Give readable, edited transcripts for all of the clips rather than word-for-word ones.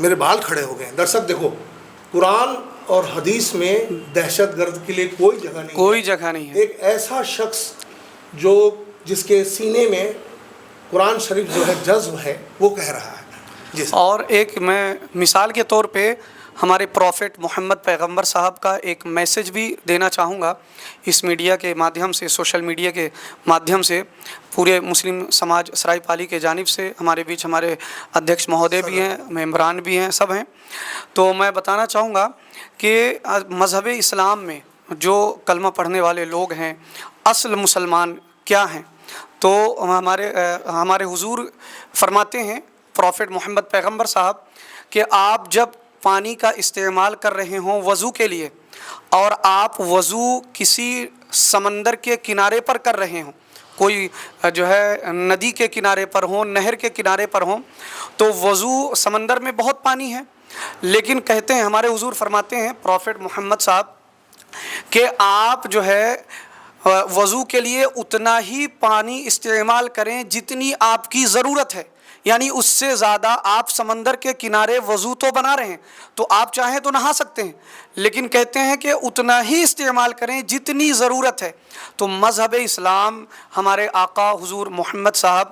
میرے بال کھڑے ہو گئے ہیں۔ درشک دیکھو، قرآن اور حدیث میں دہشت گرد کے لیے کوئی جگہ نہیں ہے۔ کوئی جگہ نہیں ہے۔ ایک ایسا شخص جو جس کے سینے میں قرآن شریف جو ہے جذب ہے، وہ کہہ رہا ہے۔ جی سر۔ اور ایک میں مثال کے طور پہ ہمارے پروفٹ محمد پیغمبر صاحب کا ایک میسج بھی دینا چاہوں گا اس میڈیا کے مادھیم سے، سوشل میڈیا کے مادھیم سے، پورے مسلم سماج سرائی پالی کے جانب سے۔ ہمارے بیچ ہمارے ادھیکش مہودے بھی ہیں، ممبران بھی ہیں، سب ہیں۔ تو میں بتانا چاہوں گا کہ مذہب اسلام میں جو کلمہ پڑھنے والے لوگ ہیں، اصل مسلمان کیا ہیں؟ تو ہمارے حضور فرماتے ہیں پروفٹ محمد پیغمبر صاحب کہ آپ جب پانی کا استعمال کر رہے ہوں وضو کے لیے، اور آپ وضو کسی سمندر کے کنارے پر کر رہے ہوں، کوئی جو ہے ندی کے کنارے پر ہوں، نہر کے کنارے پر ہوں، تو وضو سمندر میں بہت پانی ہے، لیکن کہتے ہیں ہمارے حضور فرماتے ہیں پروفٹ محمد صاحب کہ آپ جو ہے وضو کے لیے اتنا ہی پانی استعمال کریں جتنی آپ کی ضرورت ہے، یعنی اس سے زیادہ آپ سمندر کے کنارے وضو تو بنا رہے ہیں، تو آپ چاہیں تو نہا سکتے ہیں، لیکن کہتے ہیں کہ اتنا ہی استعمال کریں جتنی ضرورت ہے۔ تو مذہب اسلام، ہمارے آقا حضور محمد صاحب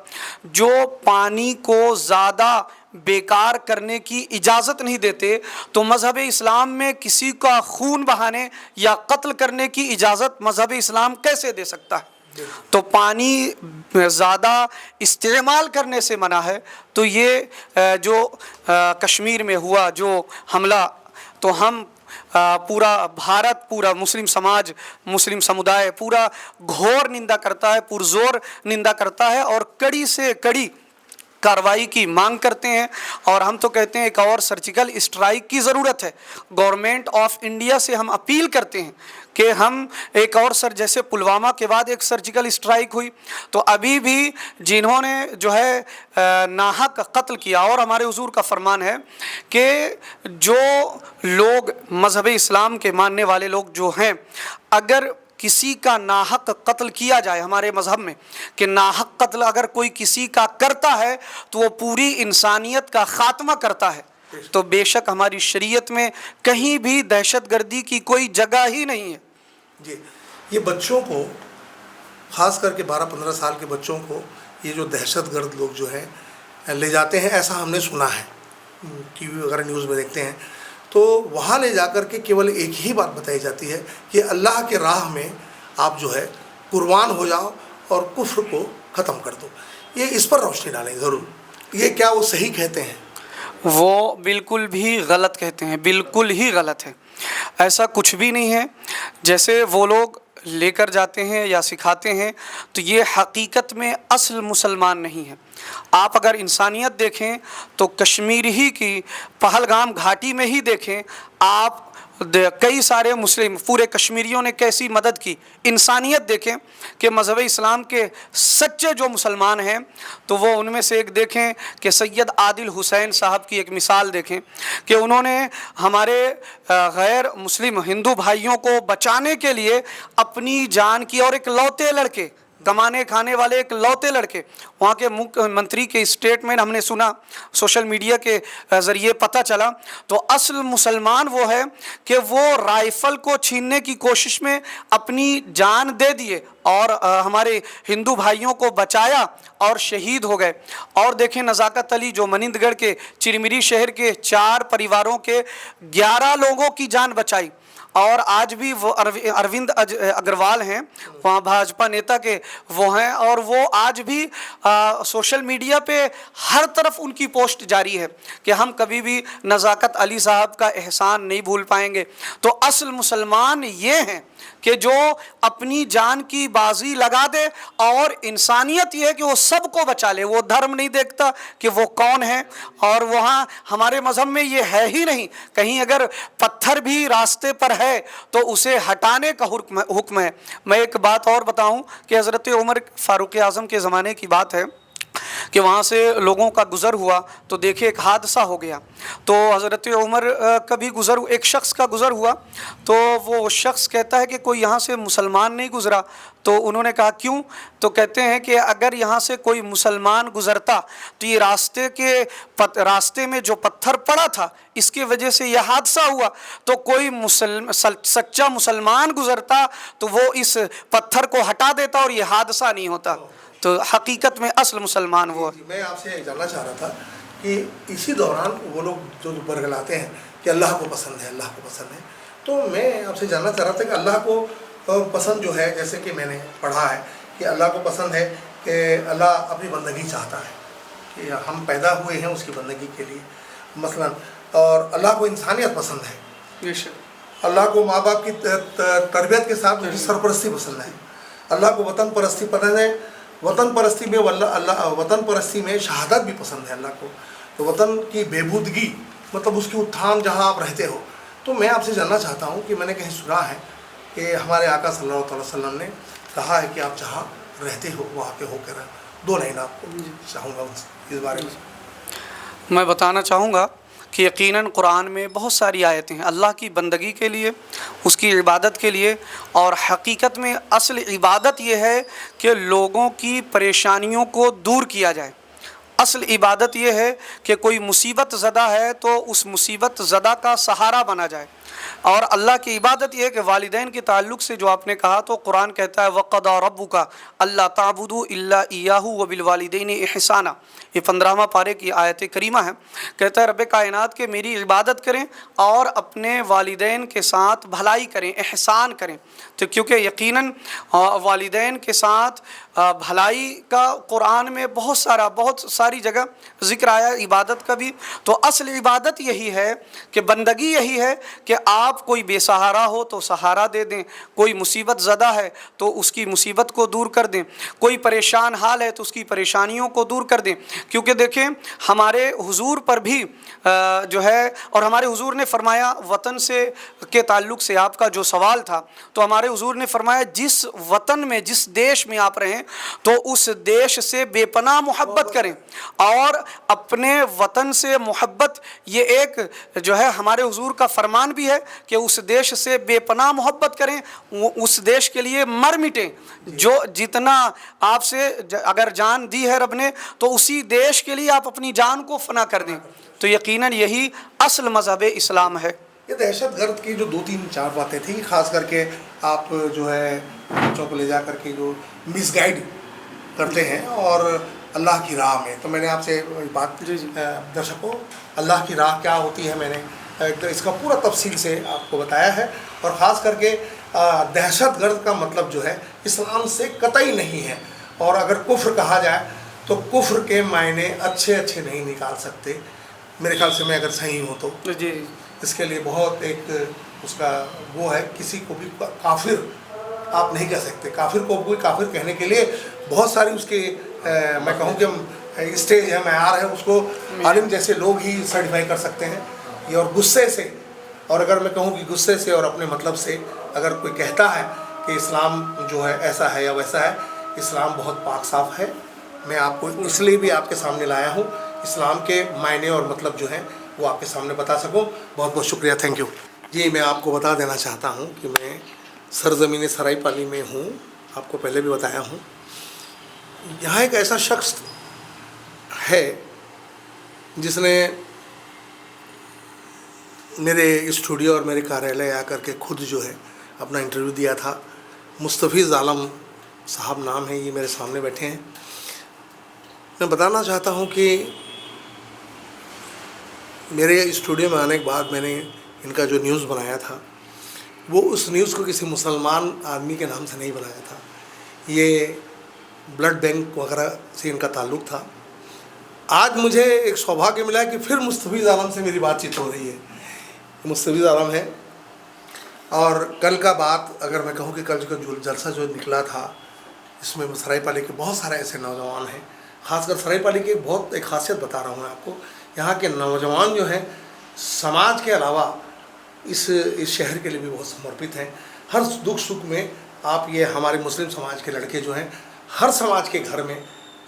جو پانی کو زیادہ بیکار کرنے کی اجازت نہیں دیتے، تو مذہب اسلام میں کسی کا خون بہانے یا قتل کرنے کی اجازت مذہب اسلام کیسے دے سکتا ہے؟ تو پانی زیادہ استعمال کرنے سے منع ہے۔ تو یہ جو کشمیر میں ہوا جو حملہ، تو ہم پورا بھارت، پورا مسلم سماج، مسلم سمودائے پورا گھور نندا کرتا ہے، پرزور نندا کرتا ہے، اور کڑی سے کڑی کارروائی کی مانگ کرتے ہیں۔ اور ہم تو کہتے ہیں ایک اور سرجیکل اسٹرائک کی ضرورت ہے۔ گورنمنٹ آف انڈیا سے ہم اپیل کرتے ہیں کہ ہم ایک اور جیسے پلوامہ کے بعد ایک سرجیکل اسٹرائک ہوئی، تو ابھی بھی جنہوں نے جو ہے ناحق قتل کیا، اور ہمارے حضور کا فرمان ہے کہ جو لوگ مذہب اسلام کے ماننے والے لوگ جو ہیں، اگر کسی کا ناحق قتل کیا جائے، ہمارے مذہب میں کہ ناحق قتل اگر کوئی کسی کا کرتا ہے تو وہ پوری انسانیت کا خاتمہ کرتا ہے۔ تو بے شک ہماری شریعت میں کہیں بھی دہشت گردی کی کوئی جگہ ہی نہیں ہے۔ جی، یہ بچوں کو، خاص کر کے 12-15 سال کے بچوں کو یہ جو دہشت گرد لوگ جو ہیں لے جاتے ہیں، ایسا ہم نے سنا ہے، ٹی وی وغیرہ نیوز میں دیکھتے ہیں، تو وہاں لے جا کر کے کیول ایک ہی بات بتائی جاتی ہے کہ اللہ کے راہ میں آپ جو ہے قربان ہو جاؤ اور کفر کو ختم کر دو۔ یہ اس پر روشنی ڈالیں ضرور، یہ کیا وہ صحیح کہتے ہیں؟ وہ بالکل بھی غلط کہتے ہیں، بالکل ہی غلط ہے، ایسا کچھ بھی نہیں ہے۔ جیسے وہ لوگ لے کر جاتے ہیں یا سکھاتے ہیں، تو یہ حقیقت میں اصل مسلمان نہیں ہے۔ آپ اگر انسانیت دیکھیں تو کشمیر ہی کی پہلگام گھاٹی میں ہی دیکھیں آپ، کئی سارے مسلم، پورے کشمیریوں نے کیسی مدد کی۔ انسانیت دیکھیں کہ مذہب اسلام کے سچے جو مسلمان ہیں، تو وہ ان میں سے ایک دیکھیں کہ سید عادل حسین صاحب کی ایک مثال دیکھیں کہ انہوں نے ہمارے غیر مسلم ہندو بھائیوں کو بچانے کے لیے اپنی جان کی، اور ایک لوتے لڑکے، کمانے کھانے والے ایک لوتے لڑکے، وہاں کے مکھیہ منتری کے اسٹیٹمنٹ ہم نے سنا، سوشل میڈیا کے ذریعے پتہ چلا، تو اصل مسلمان وہ ہے کہ وہ رائفل کو چھیننے کی کوشش میں اپنی جان دے دیے اور ہمارے ہندو بھائیوں کو بچایا اور شہید ہو گئے۔ اور دیکھیں نزاکت علی جو منند گڑھ کے چرمری شہر کے 4 پریواروں کے 11 لوگوں کی جان بچائی۔ اور آج بھی وہ اروند اگروال ہیں، وہاں بھاجپا نیتا کے وہ ہیں، اور وہ آج بھی سوشل میڈیا پہ ہر طرف ان کی پوسٹ جاری ہے کہ ہم کبھی بھی نزاکت علی صاحب کا احسان نہیں بھول پائیں گے۔ تو اصل مسلمان یہ ہیں کہ جو اپنی جان کی بازی لگا دے، اور انسانیت یہ ہے کہ وہ سب کو بچا لے، وہ دھرم نہیں دیکھتا کہ وہ کون ہے۔ اور وہاں ہمارے مذہب میں یہ ہے ہی نہیں، کہیں اگر پتھر بھی راستے پر ہے تو اسے ہٹانے کا حکم ہے۔ میں ایک بات اور بتاؤں کہ حضرت عمر فاروق اعظم کے زمانے کی بات ہے، کہ وہاں سے لوگوں کا گزر ہوا تو دیکھے ایک حادثہ ہو گیا. تو حضرت عمر کا بھی ایک شخص کا گزر ہوا تو وہ شخص کہتا ہے کہ کوئی یہاں سے مسلمان نہیں گزرا. تو انہوں نے کہا کیوں؟ تو کہتے ہیں کہ اگر یہاں سے کوئی مسلمان گزرتا تو یہ راستے میں جو پتھر پڑا تھا اس کی وجہ سے یہ حادثہ ہوا. تو کوئی سچا مسلمان گزرتا تو وہ اس پتھر کو ہٹا دیتا اور یہ حادثہ نہیں ہوتا. تو حقیقت میں اصل مسلمان وہ. میں آپ سے جاننا چاہ رہا تھا کہ اسی دوران وہ لوگ جو برگلاتے ہیں کہ اللہ کو پسند ہے، اللہ کو پسند ہے، تو میں آپ سے جاننا چاہ رہا تھا کہ اللہ کو پسند جو ہے، جیسے کہ میں نے پڑھا ہے کہ اللہ کو پسند ہے کہ اللہ اپنی بندگی چاہتا ہے کہ ہم پیدا ہوئے ہیں اس کی بندگی کے لیے مثلا، اور اللہ کو انسانیت پسند ہے، اللہ کو ماں باپ کی تربیت کے ساتھ ان کی سرپرستی پسند ہے، اللہ کو وطن پرستی پسند ہے، وطن پرستی میں شہادت بھی پسند ہے اللہ کو، تو وطن کی بےبودگی مطلب اس کی اتھان جہاں آپ رہتے ہو. تو میں آپ سے جاننا چاہتا ہوں کہ میں نے کہیں سنا ہے کہ ہمارے آقا صلی اللہ علیہ وسلم نے کہا ہے کہ آپ جہاں رہتے ہو وہاں پہ ہو کر 2 لائن آپ کو چاہوں گا اس بارے میں. میں بتانا چاہوں گا کہ یقیناً قرآن میں بہت ساری آیتیں ہیں اللہ کی بندگی کے لیے، اس کی عبادت کے لیے، اور حقیقت میں اصل عبادت یہ ہے کہ لوگوں کی پریشانیوں کو دور کیا جائے. اصل عبادت یہ ہے کہ کوئی مصیبت زدہ ہے تو اس مصیبت زدہ کا سہارا بنا جائے. اور اللہ کی عبادت یہ ہے کہ والدین کے تعلق سے جو آپ نے کہا تو قرآن کہتا ہے وَقَضَىٰ رَبُّكَ أَلَّا تَعْبُدُوا إِلَّا إِيَّاهُ وَبِالْوَالِدَيْنِ إِحْسَانًا. یہ 15واں پارے کی آیت کریمہ ہے. کہتا ہے رب کائنات کہ میری عبادت کریں اور اپنے والدین کے ساتھ بھلائی کریں، احسان کریں. تو کیونکہ یقیناً والدین کے ساتھ بھلائی کا قرآن میں بہت ساری جگہ ذکر آیا عبادت کا بھی. تو اصل عبادت یہی ہے کہ بندگی یہی ہے کہ آپ کوئی بے سہارا ہو تو سہارا دے دیں، کوئی مصیبت زدہ ہے تو اس کی مصیبت کو دور کر دیں، کوئی پریشان حال ہے تو اس کی پریشانیوں کو دور کر دیں. کیونکہ دیکھیں ہمارے حضور پر بھی جو ہے، اور ہمارے حضور نے فرمایا وطن سے کے تعلق سے آپ کا جو سوال تھا، تو ہمارے حضور نے فرمایا جس وطن میں جس دیش میں آپ رہیں تو اس دیش سے بے پناہ محبت کریں. اور اپنے وطن سے محبت یہ ایک جو ہے ہمارے حضور کا فرمان بھی ہے کہ اس دیش سے بے پناہ محبت کریں، اس دیش کے لیے مر مٹیں. جو جتنا آپ سے اگر جان دی ہے رب نے تو اسی دیش کے لیے آپ اپنی جان کو فنا کر دیں. تو یقیناً یہی اصل مذہب اسلام ہے. یہ دہشت گرد کی جو 2-3-4 باتیں تھیں، خاص کر کے آپ جو ہے بچوں کو لے جا کر کے جو مس گائیڈ کرتے ہیں اور اللہ کی راہ میں، تو میں نے آپ سے بات درشکوں اللہ کی راہ کیا ہوتی ہے میں نے اس کا پورا تفصیل سے آپ کو بتایا ہے. اور خاص کر کے دہشت گرد کا مطلب جو ہے اسلام سے قطعی نہیں ہے. اور اگر کفر کہا جائے تو کفر کے معنی اچھے نہیں نکال سکتے میرے خیال سے، میں اگر صحیح ہوں تو. اس کے لیے بہت ایک اس کا وہ ہے، کسی کو بھی کافر آپ نہیں کہہ سکتے. کافر کو کوئی کافر کہنے کے لیے بہت ساری اس کے میں کہوں کہ اسٹیج ہے، معیار ہے، اس کو عالم جیسے لوگ ہی سرٹیفائی کر سکتے ہیں. یہ اور غصے سے، اور اگر میں کہوں کہ غصے سے اور اپنے مطلب سے اگر کوئی کہتا ہے کہ اسلام جو ہے ایسا ہے یا ویسا ہے، اسلام بہت پاک صاف ہے. میں آپ کو اس لیے بھی آپ کے سامنے لایا ہوں، اسلام کے معنی اور مطلب جو ہیں وہ آپ کے سامنے بتا سکوں. بہت بہت شکریہ، تھینک یو. جی میں آپ کو بتا دینا چاہتا ہوں کہ میں سرزمین سرائی پالی میں ہوں، آپ کو پہلے بھی بتایا ہوں. یہاں ایک ایسا شخص ہے جس نے میرے اسٹوڈیو اور میرے کاریالے آ کر کے خود جو ہے اپنا انٹرویو دیا تھا. مستفیض عالم صاحب نام ہے، یہ میرے سامنے بیٹھے ہیں. میں بتانا چاہتا ہوں کہ میرے اسٹوڈیو میں آنے کے بعد میں نے ان کا جو نیوز بنایا تھا وہ اس نیوز کو کسی مسلمان آدمی کے نام سے نہیں بنایا تھا. یہ بلڈ بینک وغیرہ سے ان کا تعلق تھا. آج مجھے ایک سوبھاگیہ ملا کہ پھر مستفیض عالم سے میری بات چیت ہو رہی ہے. مستفیض عالم ہے. اور کل کا بات اگر میں کہوں کہ کل کا جلسہ جو نکلا تھا اس میں سرائی پالی کے بہت سارے ایسے نوجوان ہیں. خاص کر سرائی پالی کی بہت ایک خاصیت بتا رہا ہوں میں آپ کو. یہاں کے نوجوان جو ہیں سماج کے علاوہ اس شہر کے لیے بھی بہت سمرپت ہیں. ہر دکھ سکھ میں آپ یہ ہمارے مسلم سماج کے لڑکے جو ہیں ہر سماج کے گھر میں